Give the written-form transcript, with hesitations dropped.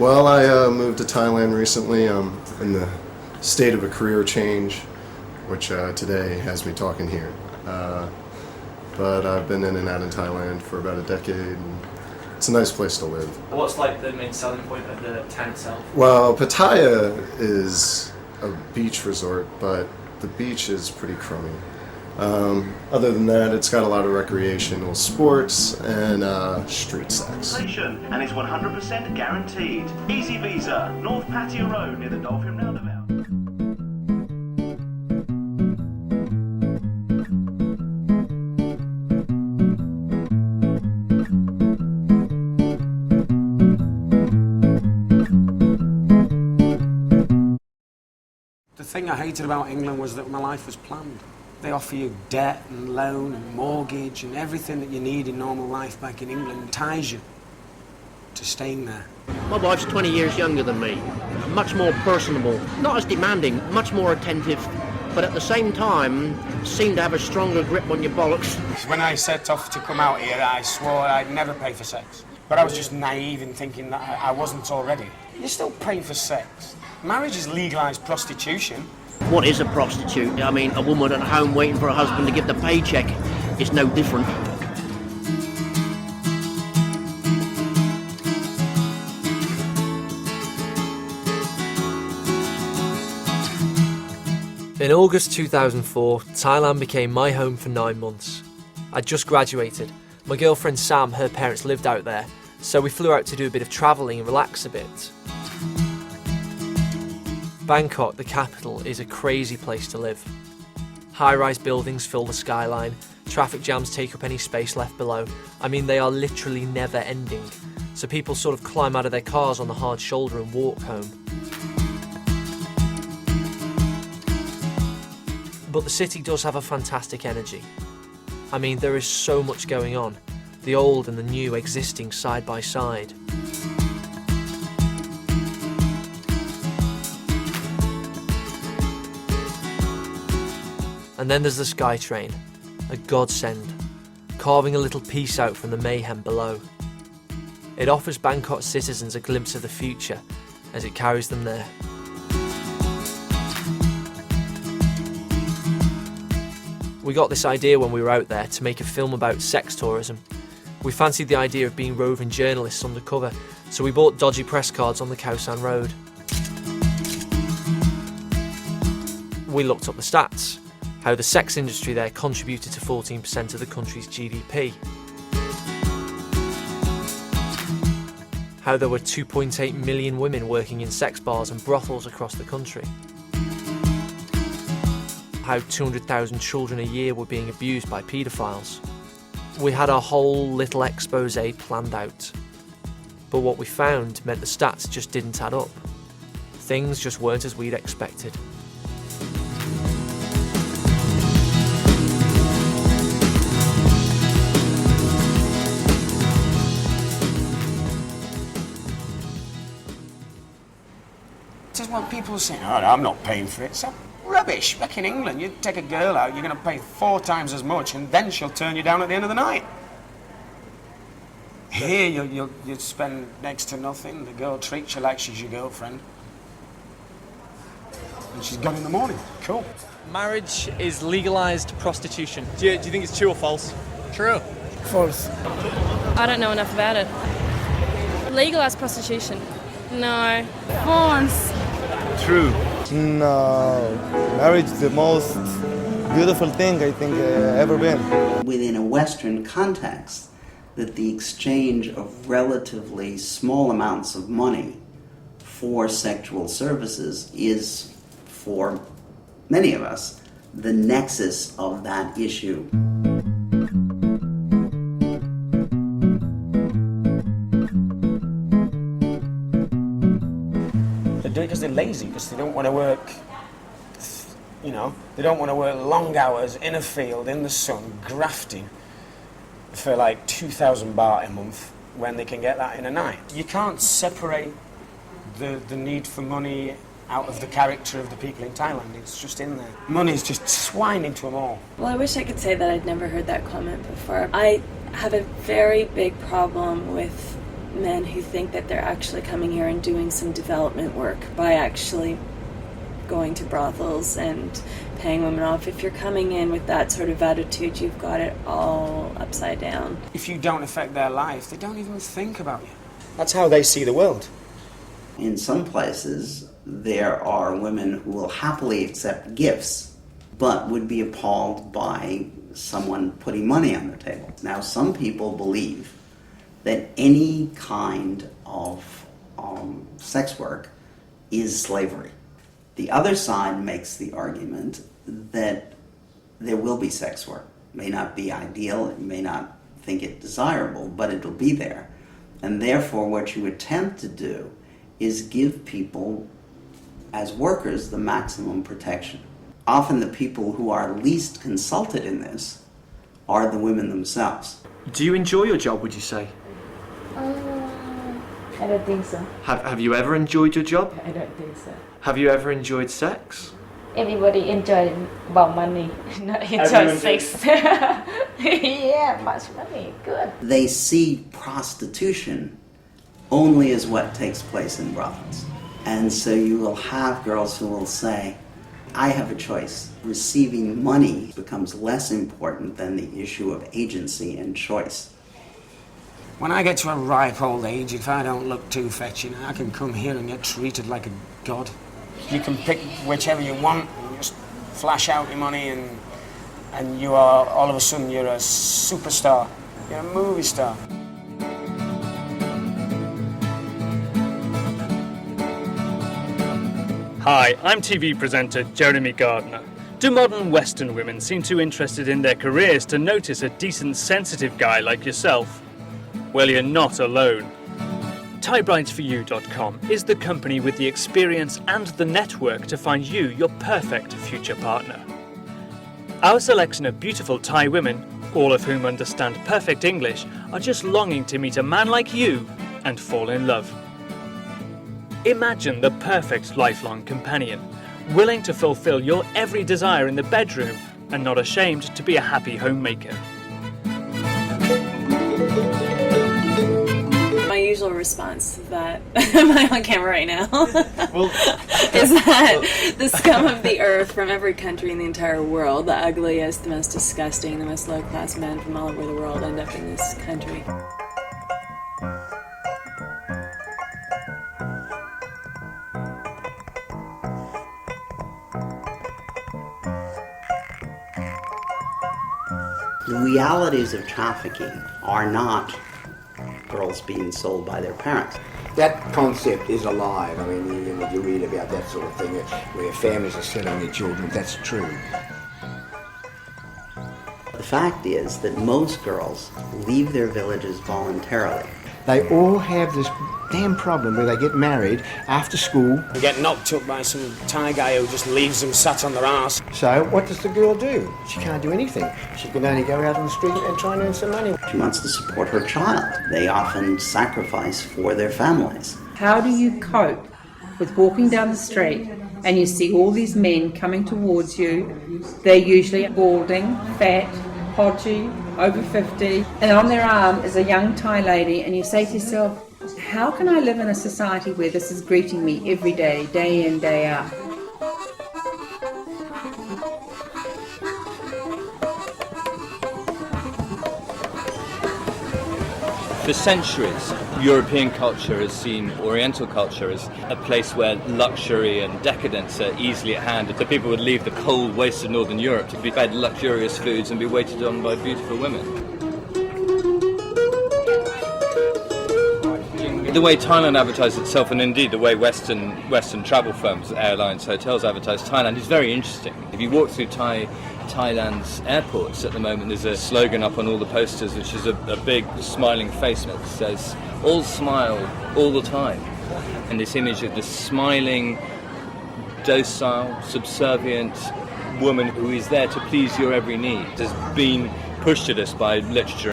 Well, I moved to Thailand recently. I'm in the state of a career change, which today has me talking here. But I've been in and out in Thailand for about a decade, and it's a nice place to live. What's like the main selling point of the town itself? Well, Pattaya is a beach resort, but the beach is pretty crummy. Other than that, it's got a lot of recreational sports and street sex. And it's 100% guaranteed. Easy Visa, North Pattaya Road near the Dolphin Roundabout. The thing I hated about England was that my life was planned. They offer you debt and loan and mortgage and everything that you need in normal life back in England ties you to staying there. My wife's 20 years younger than me, much more personable, not as demanding, much more attentive, but at the same time seemed to have a stronger grip on your bollocks. When I set off to come out here, I swore I'd never pay for sex. But I was just naive in thinking that I wasn't already. You're still paying for sex. Marriage is legalised prostitution. What is a prostitute? I mean, a woman at home waiting for her husband to give the paycheck is no different. In August 2004, Thailand became my home for 9 months. I'd just graduated. My girlfriend Sam, her parents lived out there, so we flew out to do a bit of travelling and relax a bit. Bangkok, the capital, is a crazy place to live. High-rise buildings fill the skyline, traffic jams take up any space left below. I mean, they are literally never ending, so people sort of climb out of their cars on the hard shoulder and walk home. But the city does have a fantastic energy. I mean, there is so much going on, the old and the new existing side by side. And then there's the SkyTrain, a godsend, carving a little piece out from the mayhem below. It offers Bangkok citizens a glimpse of the future as it carries them there. We got this idea when we were out there to make a film about sex tourism. We fancied the idea of being roving journalists undercover, so we bought dodgy press cards on the Khao San Road. We looked up the stats. How the sex industry there contributed to 14% of the country's GDP. How there were 2.8 million women working in sex bars and brothels across the country. How 200,000 children a year were being abused by paedophiles. We had our whole little expose planned out. But what we found meant the stats just didn't add up. Things just weren't as we'd expected. This is what people say, oh, I'm not paying for it. So rubbish. Back in England, you take a girl out, you're going to pay 4 times as much, and then she'll turn you down at the end of the night. Here, you'll spend next to nothing. The girl treats you like she's your girlfriend. And she's gone in the morning. Cool. Marriage is legalised prostitution. Do you think it's true or false? True. False. I don't know enough about it. Legalised prostitution? No. False. True. No. Marriage is the most beautiful thing I think ever been. Within a Western context, that the exchange of relatively small amounts of money for sexual services is, for many of us, the nexus of that issue. They do it because they're lazy, because they don't want to work, they don't want to work long hours in a field, in the sun, grafting for like 2,000 baht a month when they can get that in a night. You can't separate the need for money out of the character of the people in Thailand. It's just in there. Money's just swine into them all. Well, I wish I could say that I'd never heard that comment before. I have a very big problem with men who think that they're actually coming here and doing some development work by actually going to brothels and paying women off. If you're coming in with that sort of attitude, you've got it all upside down. If you don't affect their life, they don't even think about you. That's how they see the world. In some places, there are women who will happily accept gifts, but would be appalled by someone putting money on their table. Now, some people believe that any kind of sex work is slavery. The other side makes the argument that there will be sex work. It may not be ideal, it may not think it desirable, but it'll be there. And therefore, what you attempt to do is give people, as workers, the maximum protection. Often the people who are least consulted in this are the women themselves. Do you enjoy your job, would you say? I don't think so. Have you ever enjoyed your job? I don't think so. Have you ever enjoyed sex? Everybody enjoy about money, not enjoy sex. Yeah, much money, good. They see prostitution only as what takes place in brothels. And so you will have girls who will say, I have a choice. Receiving money becomes less important than the issue of agency and choice. When I get to a ripe old age, if I don't look too fetching, I can come here and get treated like a god. You can pick whichever you want and just flash out your money, and you are, all of a sudden, you're a superstar. You're a movie star. Hi, I'm TV presenter Jeremy Gardner. Do modern Western women seem too interested in their careers to notice a decent, sensitive guy like yourself? Well, you're not alone. ThaiBridesForYou.com is the company with the experience and the network to find you your perfect future partner. Our selection of beautiful Thai women, all of whom understand perfect English, are just longing to meet a man like you and fall in love. Imagine the perfect lifelong companion, willing to fulfill your every desire in the bedroom and not ashamed to be a happy homemaker. My usual response to that, am I on camera right now? Is that the scum of the earth from every country in the entire world, the ugliest, the most disgusting, the most low-class men from all over the world end up in this country. The realities of trafficking are not girls being sold by their parents. That concept is alive. I mean, you read about that sort of thing, where families are selling their children. That's true. The fact is that most girls leave their villages voluntarily. They all have this damn problem where they get married after school. They get knocked up by some Thai guy who just leaves them sat on their arse. So what does the girl do? She can't do anything. She can only go out on the street and try and earn some money. She wants to support her child. They often sacrifice for their families. How do you cope with walking down the street and you see all these men coming towards you? They're usually balding, fat, podgy, over 50, and on their arm is a young Thai lady, and you say to yourself, how can I live in a society where this is greeting me every day, day in, day out? For centuries, European culture has seen Oriental culture as a place where luxury and decadence are easily at hand. The people would leave the cold wastes of Northern Europe to be fed luxurious foods and be waited on by beautiful women. The way Thailand advertises itself, and indeed the way Western travel firms, airlines, hotels advertise Thailand, is very interesting. If you walk through Thailand's airports at the moment, there's a slogan up on all the posters, which is a big smiling face that says, all smile, all the time. And this image of the smiling, docile, subservient woman who is there to please your every need has been pushed at us by literature